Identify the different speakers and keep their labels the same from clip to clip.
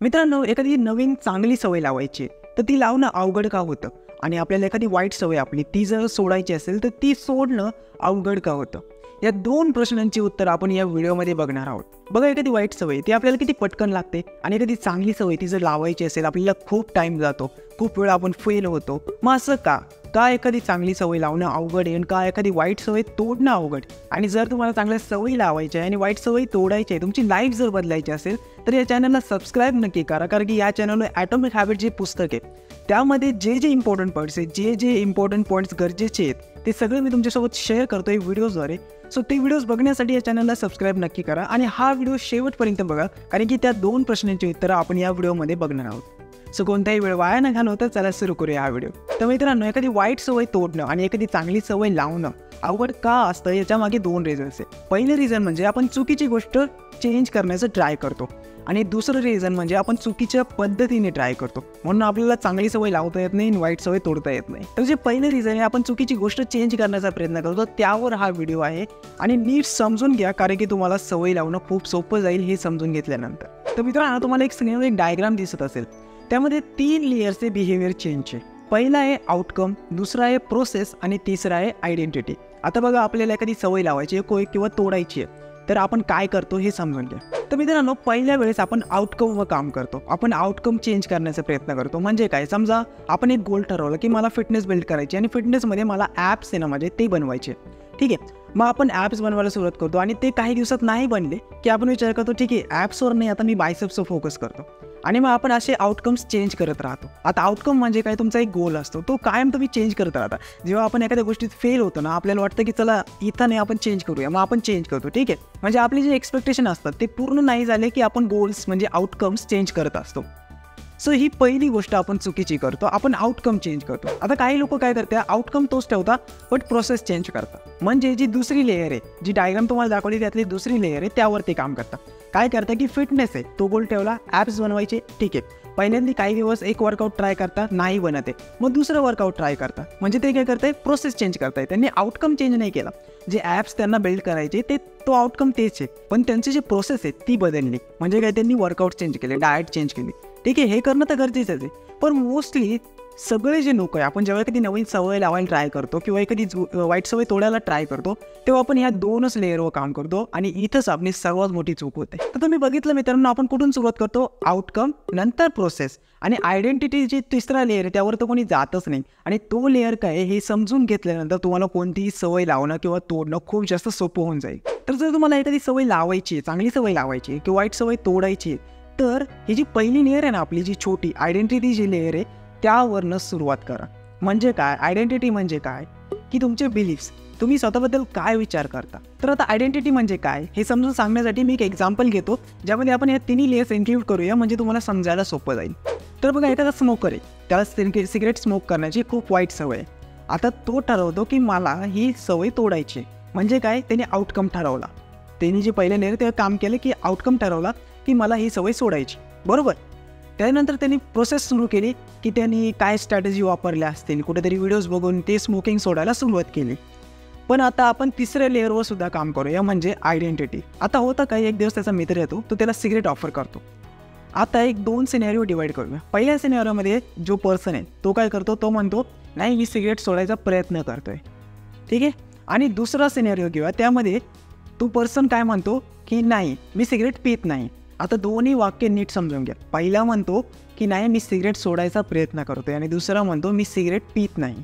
Speaker 1: मित्रांनो, एखादी नवीन चांगली सवय लावायची तर ती लावणं अवघड का होतं? आणि आपल्याला एखादी वाईट सवय आपली ती जर सोडायची असेल तर ती सोडणं अवघड का होतं? या दोन प्रश्नांची उत्तर आपण या व्हिडिओमध्ये बघणार आहोत. बघा, एखादी वाईट सवय ती आपल्याला किती पटकन लागते आणि एखादी चांगली सवय ती जर लावायची असेल आपल्याला खूप टाईम जातो, खूप वेळा आपण फेल होतो. मग असं का एखादी चांगली सवय लावणं अवघड आहे आणि का एखादी वाईट सवय तोडणं अवघड? आणि जर तुम्हाला चांगल्या सवयी लावायच्या आहे आणि वाईट सवयी तोडायची आहे, तुमची लाईफ जर बदलायची असेल तर या चॅनलला सबस्क्राईब नक्की करा. कारण की या चॅनलवर ॲटॉमिक हॅबिट जे पुस्तक आहे त्यामध्ये जे इम्पॉर्टंट पॉईंट्स आहेत, जे इम्पॉर्टंट पॉईंट्स गरजेचे आहेत ते सगळे मी तुमच्यासोबत शेअर करतोय व्हिडिओजद्वारे. सो ते व्हिडिओज बघण्यासाठी या चॅनलला सबस्क्राईब नक्की करा आणि हा व्हिडिओ शेवटपर्यंत बघा, कारण की त्या दोन प्रश्नांची उत्तरं आपण या व्हिडिओमध्ये बघणार आहोत. सो कोणताही वेळ वाया न घालवता चला सुरू करूया हा व्हिडिओ. तर मित्रांनो, एखादी वाईट सवय तोडणं आणि एखादी चांगली सवय लावणं अवघड का असतं याच्या मागे दोन रिझन्स आहेत. पहिलं रिझन म्हणजे आपण चुकीची गोष्ट चेंज करण्याचं ट्राय करतो आणि दुसरं रिझन म्हणजे आपण चुकीच्या पद्धतीने ट्राय करतो, म्हणून आपल्याला चांगली सवय लावता येत नाही आणि वाईट सवय तोडता येत नाही. तर जे पहिलं रिझन आहे, आपण चुकीची गोष्ट चेंज करण्याचा प्रयत्न करतो, त्यावर हा व्हिडिओ आहे आणि नीट समजून घ्या, कारण की तुम्हाला सवय लावणं खूप सोपं जाईल हे समजून घेतल्यानंतर. तर मित्रांनो, तुम्हाला एक डायग्राम दिसत असेल, त्यामध्ये 3 लेयर्सचे बिहेवियर चेंजचे. पहिला आहे आउटकम, दुसरा आहे प्रोसेस आणि तिसरा आहे आयडेंटिटी. आता बघा, आपल्याला एखादी सवय लावायची आहे किंवा तोडायची आहे तर आपण काय करतो हे समजून घ्या. तर मित्रांनो, पहिल्या वेळेस आपण आउटकमवर काम करतो, आपण आउटकम चेंज करण्याचा प्रयत्न करतो. म्हणजे काय, समजा आपण एक गोल ठरवलं की मला फिटनेस बिल्ड करायची आणि फिटनेसमध्ये मला ॲप्स आहे ना माझे ते बनवायचे. ठीक आहे, मग आपण ॲप्स बनवायला सुरुवात करतो आणि ते काही दिवसात नाही बनले की आपण विचार करतो ठीक आहे ॲप्सवर नाही, आता मी बायसेप्सवर फोकस करतो आणि मग आपण असे आउटकम्स चेंज करत राहतो. आता आउटकम म्हणजे काय, तुमचा एक गोल असतो, तो कायम तुम्ही चेंज करत राहता. जेव्हा आपण एखाद्या गोष्टीत फेल होतो ना, आपल्याला वाटतं की चला इथं नाही आपण चेंज करूया, मग आपण चेंज करतो. ठीक आहे, म्हणजे आपले जे एक्सपेक्टेशन असतात ते पूर्ण नाही झाले की आपण गोल्स म्हणजे आउटकम्स चेंज करत असतो. सो ही पहिली गोष्ट आपण चुकीची करतो, आपण आउटकम चेंज करतो. आता काही लोक काय करतात, आउटकम तोच ठेवता बट प्रोसेस चेंज करतात. म्हणजे जी दुसरी लेअर आहे, जी डायग्राम तुम्हाला दाखवली त्यातली दुसरी लेअर आहे, त्यावर ते काम करतात. काय करतात की फिटनेस आहे, तो गोल ठेवला, ॲप्स बनवायचे. ठीक आहे, पहिल्यांदा काही दिवस एक वर्कआउट ट्राय करता, नाही बनत आहे, मग दुसरं वर्कआउट ट्राय करता. म्हणजे ते काय करताय, प्रोसेस चेंज करताय. त्यांनी आउटकम चेंज नाही केला. जे ॲप्स त्यांना बिल्ड करायचे तो आउटकम तेच आहे, पण त्यांची जी प्रोसेस आहे ती बदलली. म्हणजे काय, त्यांनी वर्कआउट चेंज केले, डाएट चेंज केली. ठीक आहे, हे करणं तर गरजेचंच आहे. पण मोस्टली सगळे जे लोक आहे, आपण जेव्हा एखादी नवीन सवय लावायला ट्राय करतो किंवा एखादी वाईट सवय तोडायला ट्राय करतो तेव्हा आपण ह्या दोनच लेअरवर काम करतो आणि इथंच आपली सर्वात मोठी चूक होते. तर तुम्ही बघितलं मित्रांनो, आपण कुठून सुरुवात करतो, आउटकम, नंतर प्रोसेस आणि आयडेंटिटी जी तिसरा लेअर आहे त्यावर तर कोणी जातच नाही. आणि तो लेअर काय हे समजून घेतल्यानंतर तुम्हाला कोणतीही सवय लावणं किंवा तोडणं खूप जास्त सोपं होऊन जाईल. तर जर तुम्हाला एखादी सवय लावायची आहे, चांगली सवय लावायची किंवा वाईट सवय तोडायची, तर ही जी पहिली लेअर आहे ना आपली, जी छोटी आयडेंटिटी जी लेअर आहे त्यावरनं सुरुवात करा. म्हणजे काय, आयडेंटिटी म्हणजे काय की तुमचे बिलीफ्स, तुम्ही स्वतःबद्दल काय विचार करता. तर आता आयडेंटिटी म्हणजे काय हे समजून सांगण्यासाठी मी एक एक्झाम्पल घेतो, ज्यामध्ये आपण या तिन्ही लेयर्स इन्क्लूड करूया, म्हणजे तुम्हाला समजायला सोपं जाईल. तर बघा, एखादा स्मोकर आहे, त्याला सिगरेट स्मोक करण्याची खूप वाईट सवय आहे. आता तो ठरवतो की मला ही सवय तोडायची. म्हणजे काय, त्याने आउटकम ठरवला. त्यांनी जे पहिल्या लेअर ते काम केलं की आउटकम ठरवला की मला ही सवय सोडायची, बरोबर. त्यानंतर त्यांनी प्रोसेस सुरू केली की त्यांनी काय स्ट्रॅटेजी वापरल्या असतील, कुठेतरी व्हिडिओज बघून ते स्मोकिंग सोडायला सुरुवात केली. पण आता आपण तिसऱ्या लेअरवर सुद्धा काम करूया, म्हणजे आयडेंटिटी. आता होतं काय, एक दिवस त्याचा मित्र येतो, तो त्याला सिगरेट ऑफर करतो. आता एक 2 सिनेरिओ डिवाईड करूया. पहिल्या सिनेरिओमध्ये जो पर्सन आहे तो काय करतो, तो म्हणतो नाही मी सिगरेट सोडायचा प्रयत्न करतोय. ठीक आहे, आणि दुसरा सिनेरिओ घेऊया, त्यामध्ये तो पर्सन काय म्हणतो की नाही मी सिगरेट पित नाही. आता दोन्ही वाक्य नीट समजून घ्या. पहिला म्हणतो की नाही मी सिगरेट सोडायचा प्रयत्न करतोय आणि दुसरा म्हणतो मी सिगरेट पित नाही.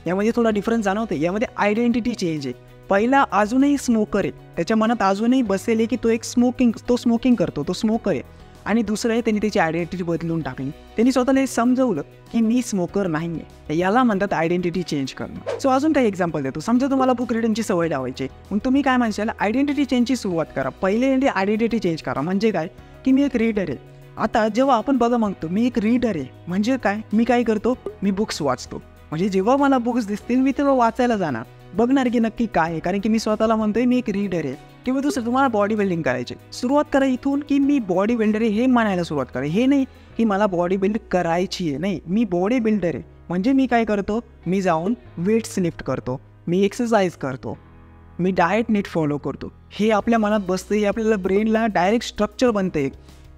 Speaker 1: यामध्ये थोडा डिफरन्स जाणवते. यामध्ये आयडेंटिटी चेंज आहे. पहिला अजूनही स्मोकर आहे, त्याच्या मनात अजूनही बसेल आहे की तो स्मोकिंग करतो, तो स्मोकर आहे. आणि दुसरं आहे, त्यांनी त्याची आयडेंटिटी बदलून टाकली. त्यांनी स्वतःला हे समजवलं की मी स्मोकर नाही आहे. याला म्हणतात आयडेंटिटी चेंज करणं. सो अजून काही एक्झाम्पल देतो. समजा तुम्हाला बुक रिडिंगची सवय लावायची, मग तुम्ही काय म्हणशाल, आयडेंटिटी चेंजची सुरुवात करा. पहिले आयडेंटिटी चेंज करा. म्हणजे काय की मी एक रीडर आहे. आता जेव्हा आपण बघा म्हणतो मी एक रीडर आहे, म्हणजे काय, मी काय करतो, मी बुक्स वाचतो. म्हणजे जेव्हा मला बुक्स दिसतील मी तेव्हा वाचायला जाणार, बघणार की नक्की काय आहे, कारण की मी स्वतःला म्हणतोय मी एक रीडर आहे. किंवा दुसरं, तुम्हाला बॉडी बिल्डिंग करायची, सुरुवात करा इथून की मी बॉडी बिल्डर आहे हे म्हणायला सुरुवात करा. हे नाही की मला बॉडी बिल्ड करायची आहे, नाही, मी बॉडी बिल्डर आहे. म्हणजे मी काय करतो, मी जाऊन वेट्स लिफ्ट करतो, मी एक्सरसाइज करतो, मी डाएट नीट फॉलो करतो. हे आपल्या मनात बसतं, हे आपल्याला ब्रेनला डायरेक्ट स्ट्रक्चर बनते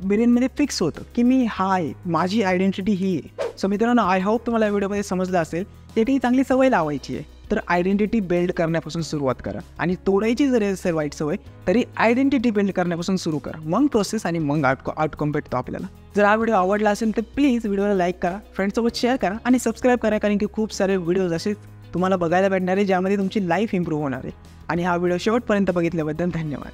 Speaker 1: ब्रेनमध्ये फिक्स होतं की मी हा आहे, माझी आयडेंटिटी ही आहे. सो मित्रांनो, आय होप तुम्हाला या व्हिडिओमध्ये समजलं असेल. त्याची चांगली सवय लावायची आहे, तर आयडेंटिटी बिल्ड करण्यापासून सुरुवात करा. आणि तोडायची जरी असेल वाईट सवय तरी आयडेंटिटी बिल्ड करण्यापासून सुरू करा. मग प्रोसेस आणि मग आउटकम भेटतो आपल्याला. जर हा व्हिडिओ आवडला असेल तर प्लीज व्हिडिओला लाईक करा, फ्रेंड्ससोबत शेअर करा आणि सबस्क्राईब करा, कारण की खूप सारे व्हिडिओज असेच तुम्हाला बघायला भेटणार आहे ज्यामध्ये तुमची लाईफ इम्प्रूव्ह होणार आहे. आणि हा व्हिडिओ शेवटपर्यंत बघितल्याबद्दल धन्यवाद.